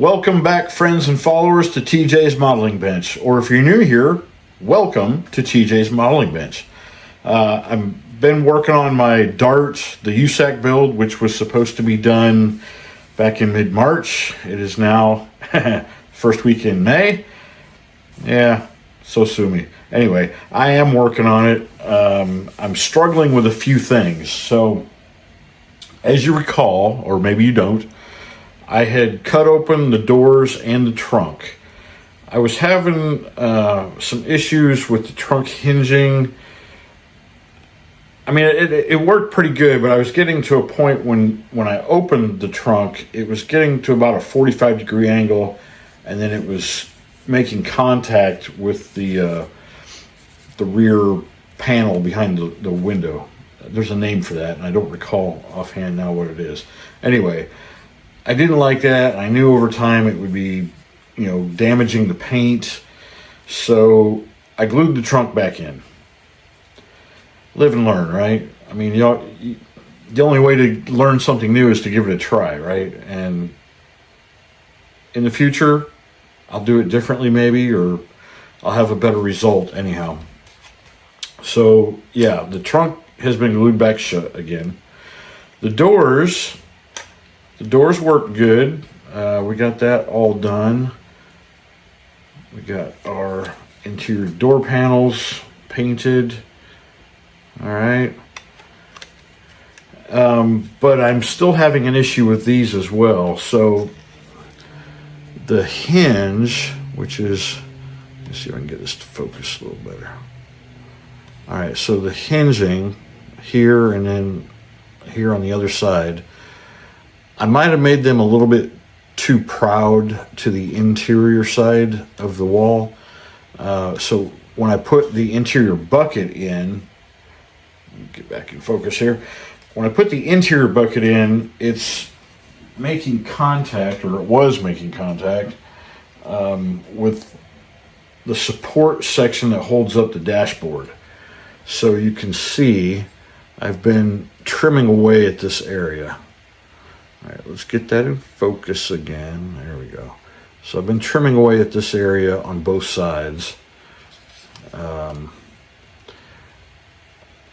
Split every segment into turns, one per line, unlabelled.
Welcome back, friends and followers, to TJ's Modeling Bench. Or if you're new here, welcome to TJ's Modeling Bench. I've been working on my Dart, the USACC build, which was supposed to be done back in mid-March. It is now first week in May. Yeah, so sue me. Anyway, I am working on it. I'm struggling with a few things. So, as you recall, or maybe you don't, I had cut open the doors and the trunk. I was having some issues with the trunk hinging. I mean, it worked pretty good, but I was getting to a point when I opened the trunk, it was getting to about a 45-degree angle, and then it was making contact with the rear panel behind the window. There's a name for that, and I don't recall offhand now what it is. Anyway, I didn't like that. I knew over time it would be, damaging the paint. So I glued the trunk back in. Live and learn, right? I mean, the only way to learn something new is to give it a try, right? And in the future, I'll do it differently maybe, or I'll have a better result anyhow. So yeah, the trunk has been glued back shut again. The doors work good. We got that all done. We got our interior door panels painted. All right. But I'm still having an issue with these as well. So the hinge, which is, let's see if I can get this to focus a little better. All right, so the hinging here and then here on the other side, I might have made them a little bit too proud to the interior side of the wall. So when I put the interior bucket in, get back in focus here. When I put the interior bucket in, it's making contact, or it was making contact, with the support section that holds up the dashboard. So you can see I've been trimming away at this area. All right, let's get that in focus again. There we go. So I've been trimming away at this area on both sides,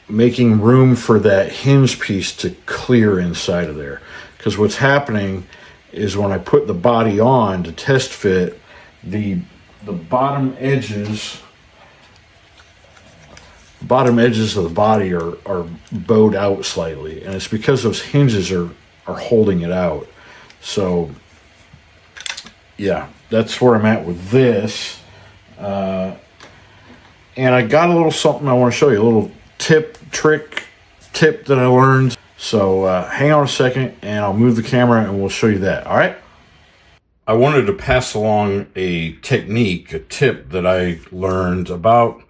making room for that hinge piece to clear inside of there. Because what's happening is when I put the body on to test fit, the bottom edges of the body are bowed out slightly, and it's because those hinges are holding it out. So yeah, that's where I'm at with this. And I got a little something I want to show you, a little tip that I learned. So hang on a second and I'll move the camera and we'll show you that. All right. I wanted to pass along a technique, a tip that I learned about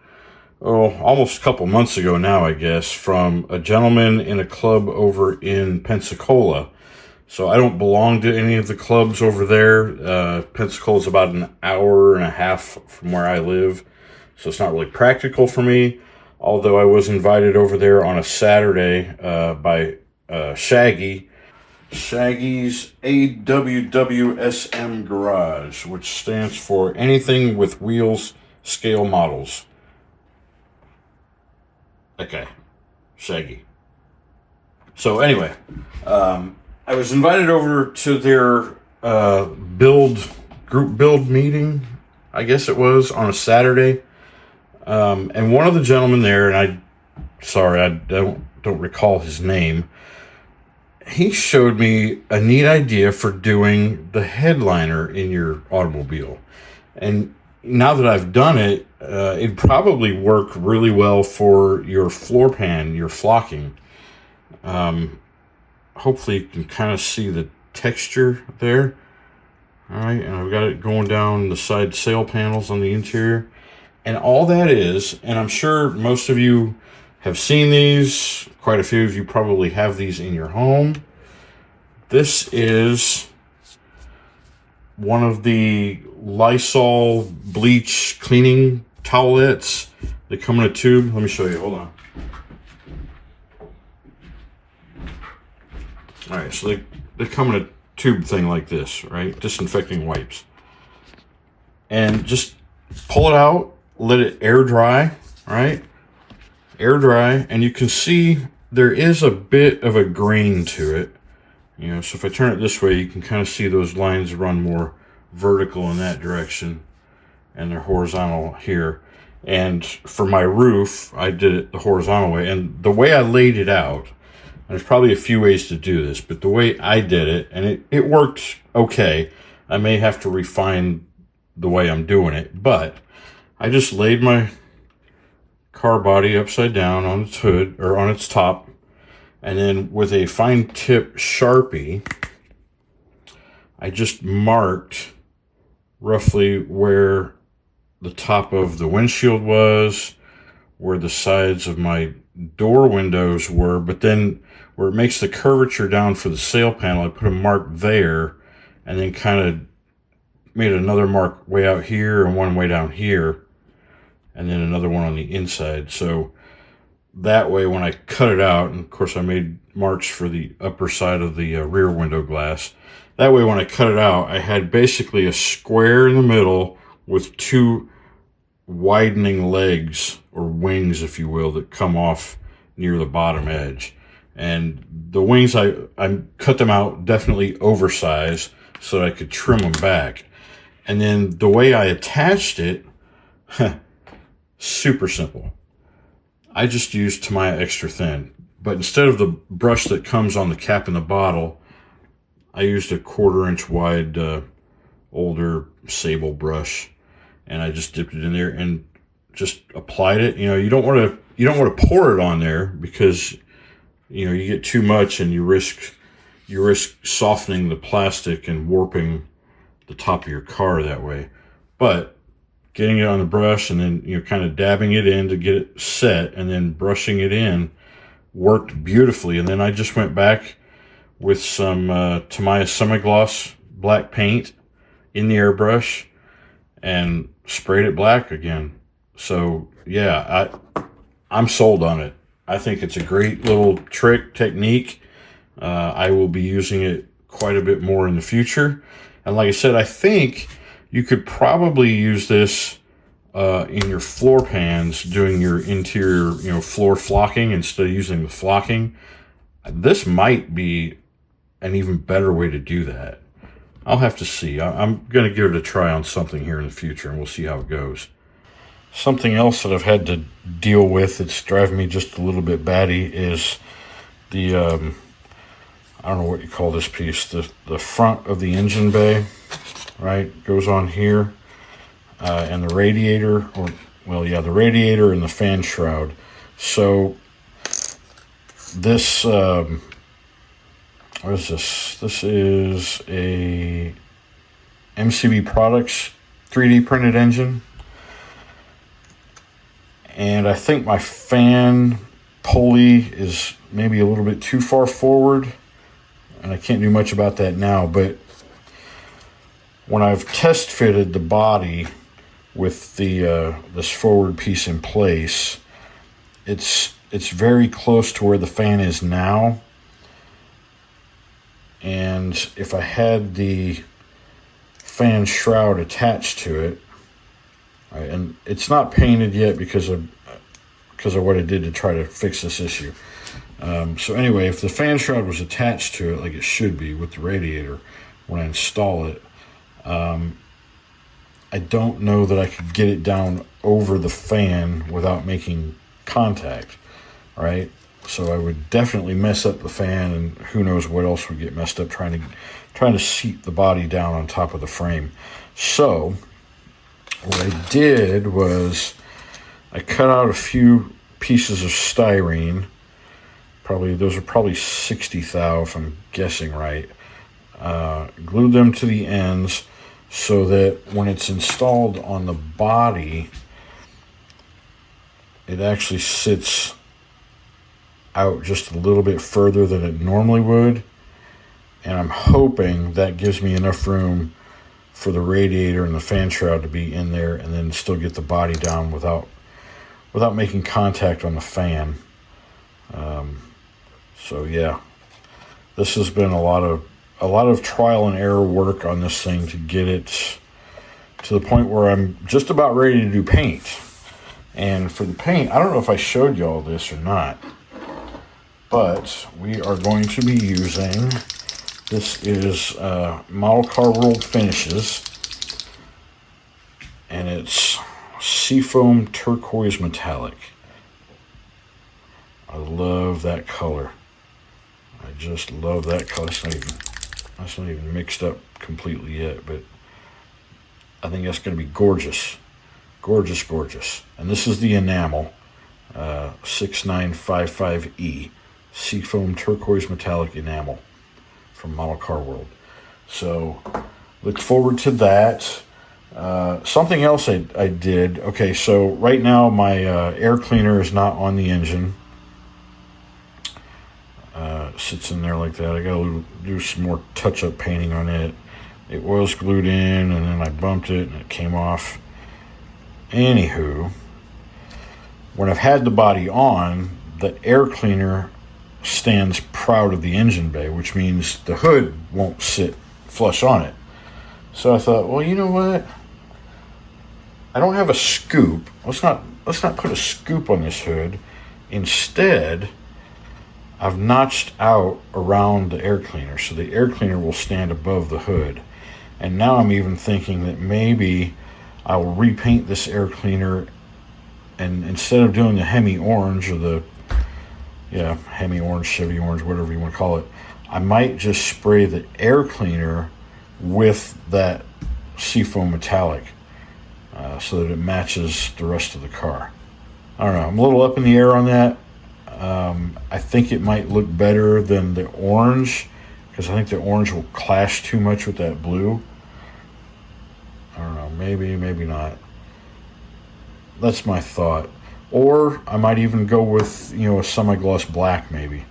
almost a couple months ago now, I guess, from a gentleman in a club over in Pensacola. So I don't belong to any of the clubs over there. Pensacola is about an hour and a half from where I live, so it's not really practical for me. Although I was invited over there on a Saturday by Shaggy. Shaggy's AWWSM Garage, which stands for Anything with Wheels Scale Models. Okay, Shaggy. So anyway, I was invited over to their group build meeting, I guess it was, on a Saturday. And one of the gentlemen there, and I don't recall his name, he showed me a neat idea for doing the headliner in your automobile. And now that I've done it, it'd probably work really well for your floor pan, your flocking. Hopefully you can kind of see the texture there. All right, and I've got it going down the side sail panels on the interior. And all that is, and I'm sure most of you have seen these, quite a few of you probably have these in your home. This is one of the Lysol bleach cleaning towelettes. They come in a tube. Let me show you, hold on. All right, so they come in a tube thing like this, right? Disinfecting wipes. And just pull it out, let it air dry, right? Air dry, and you can see there is a bit of a grain to it. You know, so if I turn it this way, you can kind of see those lines run more vertical in that direction, and they're horizontal here. And for my roof, I did it the horizontal way. And the way I laid it out, there's probably a few ways to do this, but the way I did it, and it worked okay. I may have to refine the way I'm doing it, but I just laid my car body upside down on its hood, or on its top, and then with a fine tip Sharpie, I just marked roughly where the top of the windshield was, where the sides of my door windows were, but then where it makes the curvature down for the sail panel, I put a mark there, and then kind of made another mark way out here and one way down here, and then another one on the inside. So that way when I cut it out, and of course I made marks for the upper side of the rear window glass, that way when I cut it out, I had basically a square in the middle with two widening legs, or wings if you will, that come off near the bottom edge. And the wings, I cut them out definitely oversized so that I could trim them back. And then the way I attached it, super simple. I just used Tamiya Extra Thin, but instead of the brush that comes on the cap in the bottle, I used a 1/4 inch wide older sable brush, and I just dipped it in there and just applied it. You know, you don't want to pour it on there, because you know, you get too much and you risk softening the plastic and warping the top of your car that way. But getting it on the brush and then, you know, kind of dabbing it in to get it set and then brushing it in worked beautifully. And then I just went back with some Tamiya semi-gloss black paint in the airbrush and sprayed it black again. So yeah, I'm sold on it. I think it's a great little trick technique. I will be using it quite a bit more in the future. And like I said, I think you could probably use this in your floor pans, doing your interior, you know, floor flocking instead of using the flocking. This might be an even better way to do that. I'll have to see. I'm going to give it a try on something here in the future, and we'll see how it goes. Something else that I've had to deal with that's driving me just a little bit batty is the, I don't know what you call this piece, the front of the engine bay, right? Goes on here, and the radiator, the radiator and the fan shroud. So this, what is this? This is a MCB Products 3D printed engine. And I think my fan pulley is maybe a little bit too far forward, and I can't do much about that now. But when I've test fitted the body with the this forward piece in place, it's very close to where the fan is now. And if I had the fan shroud attached to it, right, and it's not painted yet because of what I did to try to fix this issue. So anyway, if the fan shroud was attached to it like it should be with the radiator when I install it, I don't know that I could get it down over the fan without making contact, right? So I would definitely mess up the fan, and who knows what else would get messed up trying to seat the body down on top of the frame. So what I did was I cut out a few pieces of styrene. Those are probably 60 thou, if I'm guessing right. Glued them to the ends so that when it's installed on the body, it actually sits out just a little bit further than it normally would. And I'm hoping that gives me enough room for the radiator and the fan shroud to be in there, and then still get the body down without making contact on the fan. So yeah, this has been a lot of a lot of trial and error work on this thing to get it to the point where I'm just about ready to do paint. And for the paint, I don't know if I showed you all this or not, but we are going to be using, this is Model Car World Finishes, and it's Seafoam Turquoise Metallic. I love that color. I just love that color. That's not even mixed up completely yet, but I think that's going to be gorgeous. Gorgeous, gorgeous. And this is the enamel, 6955E, Seafoam Turquoise Metallic Enamel from Model Car World. So, look forward to that. Something else I did. Okay, so right now my air cleaner is not on the engine. Sits in there like that. I gotta do some more touch-up painting on it. It was glued in, and then I bumped it, and it came off. Anywho, when I've had the body on, the air cleaner stands proud of the engine bay, which means the hood won't sit flush on it. So I thought, well, you know what? I don't have a scoop. Let's not put a scoop on this hood. Instead, I've notched out around the air cleaner, so the air cleaner will stand above the hood. And now I'm even thinking that maybe I will repaint this air cleaner, and instead of doing the Hemi orange or the Hemi orange, Chevy orange, whatever you want to call it, I might just spray the air cleaner with that Seafoam Metallic so that it matches the rest of the car. I don't know. I'm a little up in the air on that. I think it might look better than the orange, because I think the orange will clash too much with that blue. I don't know, maybe not. That's my thought. Or I might even go with, a semi-gloss black maybe.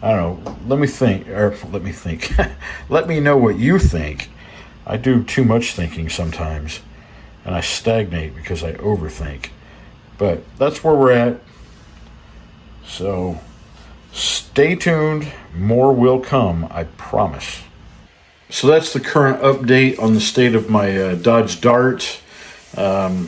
I don't know. Let me think. Let me know what you think. I do too much thinking sometimes, and I stagnate because I overthink. But that's where we're at. So stay tuned. More will come, I promise. So that's the current update on the state of my Dodge Dart. I'm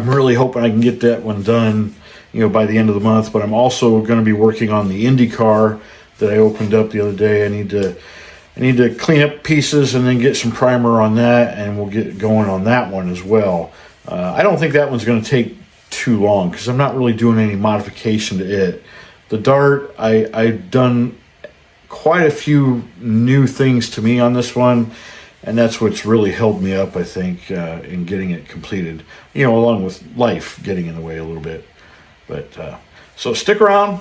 really hoping I can get that one done, by the end of the month. But I'm also going to be working on the Indy car that I opened up the other day. I need to clean up pieces and then get some primer on that, and we'll get going on that one as well. I don't think that one's going to take too long because I'm not really doing any modification to it. The Dart, I've done quite a few new things to me on this one, and that's what's really held me up, I think, in getting it completed, along with life getting in the way a little bit. But so stick around.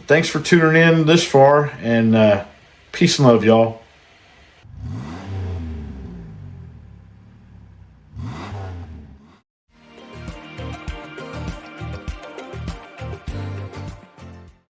Thanks for tuning in this far, and peace and love, y'all.